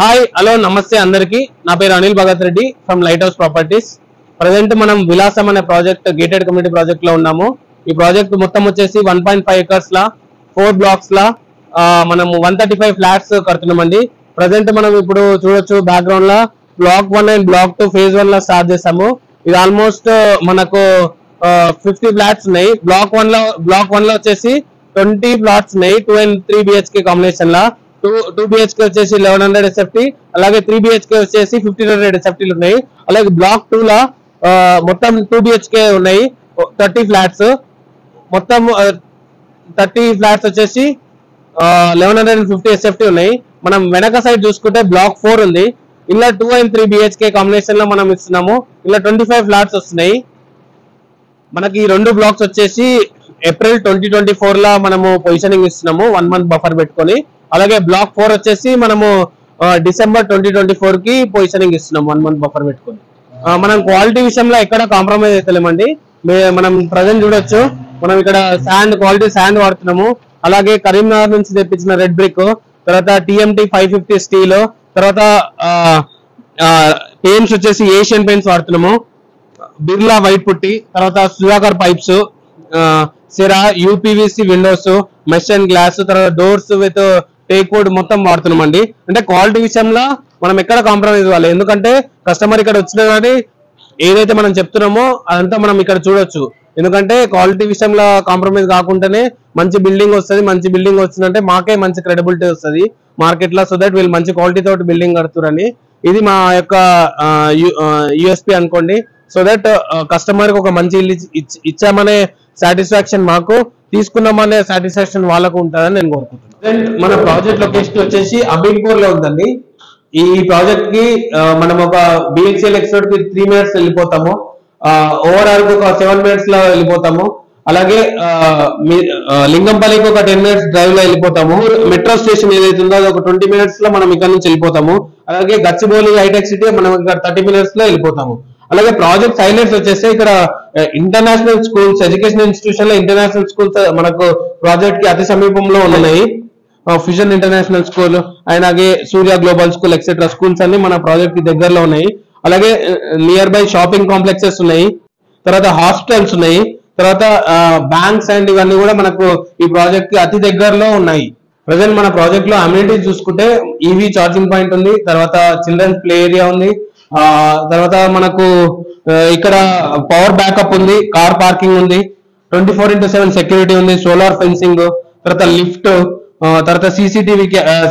Hi hello నమస్తే అందరికి నా పేరు Anil Bhagat Reddy from light house properties. Present మనం విలాసం అనే ప్రాజెక్ట్ గేటెడ్ కమ్యూనిటీ ప్రాజెక్ట్ లో ఉన్నాము. ఈ ప్రాజెక్ట్ మొత్తం వచ్చేసి 1.5 acres లా 4 blocks లా మనము 135 ఫ్లాట్స్ కడుతున్నామండి. ప్రజెంట్ మనం ఇప్పుడు చూడొచ్చు బ్యాక్గ్రౌండ్ లా బ్లాక్ 1 అండ్ బ్లాక్ 2 phase 1 లా స్టార్ట్ చేసాము. ఇది ఆల్మోస్ట్ మనకు 50 ఫ్లాట్స్ ఉన్నాయి. బ్లాక్ 1 లో వచ్చేసి 20 ప్లాట్స్ ఉన్నాయి. 2 and 3 BHK combination law 2 BHK వచ్చేసి 1100 SFT, అలాగే 3 BHK వచ్చేసి 1500 SFT ఉన్నాయి. అలాగే బ్లాక్ 2 లా మొత్తం 2 BHK ఉన్నాయి 30 ఫ్లాట్స్. మొత్తం 30 ఫ్లాట్స్ వచ్చేసి 1150 SFT ఉన్నాయి. మనం వెనక సైడ్ చూసుకుంటే బ్లాక్ 4 ఉంది. ఇలా 2 and 3 BHK కాంబినేషన్ లో మనం ఇస్తున్నాము. ఇలా 25 ఫ్లాట్స్ వస్తున్నాయి. మనకి ఈ 2 బ్లాక్స్ వచ్చేసి ఏప్రిల్ 2024 లా మనము పొజిషనింగ్ ఇస్తున్నాము 1 month బఫర్ పెట్టుకొని. అలాగే బ్లాక్ 4 వచ్చేసి మనము డిసెంబర్ 2024 కి పొజిషనింగ్ ఇస్తున్నాం 1 month బఫర్ పెట్టుకొని. మనం క్వాలిటీ విషయంలో ఎక్కడ కాంప్రమైజ్ అవుతలేమండి. మనం ప్రజెంట్ చూడొచ్చు, మనం ఇక్కడ క్వాలిటీ శాండ్ వాడుతున్నాము. అలాగే కరీంనగర్ నుంచి తెప్పించిన రెడ్ బ్రిక్, తర్వాత TMT 550 స్టీల్, తర్వాత పెయింట్స్ వచ్చేసి ఏషియన్ పెయింట్స్ వాడుతున్నాము, బిర్లా వైట్ పుట్టి, తర్వాత సుధాకర్ పైప్స్, సిరా UPVC Windows, mesh and glass, తర్వాత డోర్స్ విత్ టేక్ వుడ్ మొత్తం వాడుతున్నామండి. అంటే క్వాలిటీ విషయంలో మనం ఎక్కడ కాంప్రమైజ్ అవ్వాలి, ఎందుకంటే కస్టమర్ ఇక్కడ వచ్చినా కానీ ఏదైతే మనం చెప్తున్నామో అదంతా మనం ఇక్కడ చూడొచ్చు. ఎందుకంటే క్వాలిటీ విషయంలో కాంప్రమైజ్ కాకుండానే మంచి బిల్డింగ్ వస్తుంది. మంచి బిల్డింగ్ వచ్చిందంటే మాకే మంచి క్రెడిబిలిటీ వస్తుంది మార్కెట్ లో. సో దట్ వీళ్ళు మంచి క్వాలిటీ తోటి బిల్డింగ్ కడుతురని ఇది మా యొక్క USP అనుకోండి. సో దట్ కస్టమర్ కి ఒక మంచి ఇల్లు ఇచ్చామనే సాటిస్ఫాక్షన్ మాకు, తీసుకున్నామనే సాటిస్ఫాక్షన్ వాళ్ళకు ఉంటుందని నేను కోరుకుంటున్నాను. మన ప్రాజెక్ట్ లొకేషన్ వచ్చేసి అమీన్పూర్ లో ఉందండి. ఈ ప్రాజెక్ట్ కి మనం ఒక BHL ఎక్స్పర్ట్ కి 3 minutes వెళ్ళిపోతాము. ఓవరాల్ కి ఒక 7 minutes లో వెళ్ళిపోతాము. అలాగే లింగంపల్లికి ఒక 10 minutes డ్రైవ్ లో వెళ్ళిపోతాము. మెట్రో స్టేషన్ ఏదైతే ఉందో అది ఒక 20 minutes లో మనం ఇక్కడ నుంచి వెళ్ళిపోతాము. అలాగే గచ్చిబౌలి హైటెక్ సిటీ మనం ఇక్కడ 30 minutes లో వెళ్ళిపోతాము. అలాగే ప్రాజెక్ట్ హైలైట్స్ వచ్చేస్తే ఇక్కడ ఇంటర్నేషనల్ స్కూల్స్, ఎడ్యుకేషన్ ఇన్స్టిట్యూషన్ లో ఇంటర్నేషనల్ స్కూల్స్ మనకు ప్రాజెక్ట్ కి అతి సమీపంలో ఉన్నాయి. ఫ్యూజన్ ఇంటర్నేషనల్ స్కూల్, అలాగే సూర్య గ్లోబల్ స్కూల్ ఎక్సెట్రా స్కూల్స్ అన్ని మన ప్రాజెక్ట్ కి దగ్గరలో ఉన్నాయి. అలాగే నియర్ బై షాపింగ్ కాంప్లెక్సెస్ ఉన్నాయి, తర్వాత హాస్పిటల్స్ ఉన్నాయి, తర్వాత బ్యాంక్స్ అండ్ ఇవన్నీ కూడా మనకు ఈ ప్రాజెక్ట్ కి అతి దగ్గరలో ఉన్నాయి. ప్రజెంట్ మన ప్రాజెక్ట్ లో అమ్యూనిటీస్ చూసుకుంటే EV ఛార్జింగ్ పాయింట్ ఉంది, తర్వాత చిల్డ్రన్స్ ప్లే ఏరియా ఉంది, తర్వాత మనకు ఇక్కడ పవర్ బ్యాకప్ ఉంది, కార్ పార్కింగ్ ఉంది, 24/7 సెక్యూరిటీ ఉంది, సోలార్ ఫెన్సింగ్, తర్వాత లిఫ్ట్, తర్వాత CCTV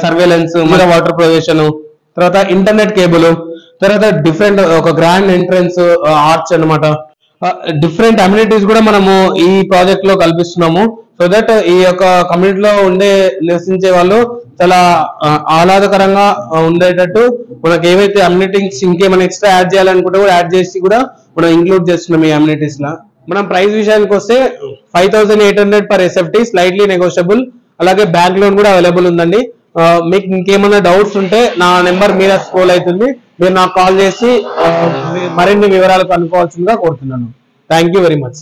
సర్వేలెన్స్, వాటర్ ప్రొవిజన్, తర్వాత ఇంటర్నెట్ కేబుల్, తర్వాత డిఫరెంట్ ఒక గ్రాండ్ ఎంట్రన్స్ ఆర్చ్ అన్నమాట. డిఫరెంట్ అమ్యూనిటీస్ కూడా మనము ఈ ప్రాజెక్ట్ లో కల్పిస్తున్నాము. సో దట్ ఈ యొక్క కమ్యూనిటీలో నివసించే వాళ్ళు చాలా ఆహ్లాదకరంగా ఉండేటట్టు మనకి ఏవైతే అమ్యూనిటీస్ ఇంకేమైనా ఎక్స్ట్రా యాడ్ చేయాలనుకుంటే కూడా యాడ్ చేసి కూడా మనం ఇంక్లూడ్ చేస్తున్నాం ఈ అమ్యూనిటీస్ లా. మనం ప్రైస్ విషయానికి వస్తే 5800 per SFT, స్లైట్లీ నెగోషియబుల్. అలాగే బ్యాంక్ లోన్ కూడా అవైలబుల్ ఉందండి. మీకు ఇంకేమైనా డౌట్స్ ఉంటే నా నెంబర్ మీద స్క్రోల్ అవుతుంది, మీరు నాకు కాల్ చేసి మరిన్ని వివరాలు కనుక్కోవాల్సిందిగా కోరుతున్నాను. Thank you very much.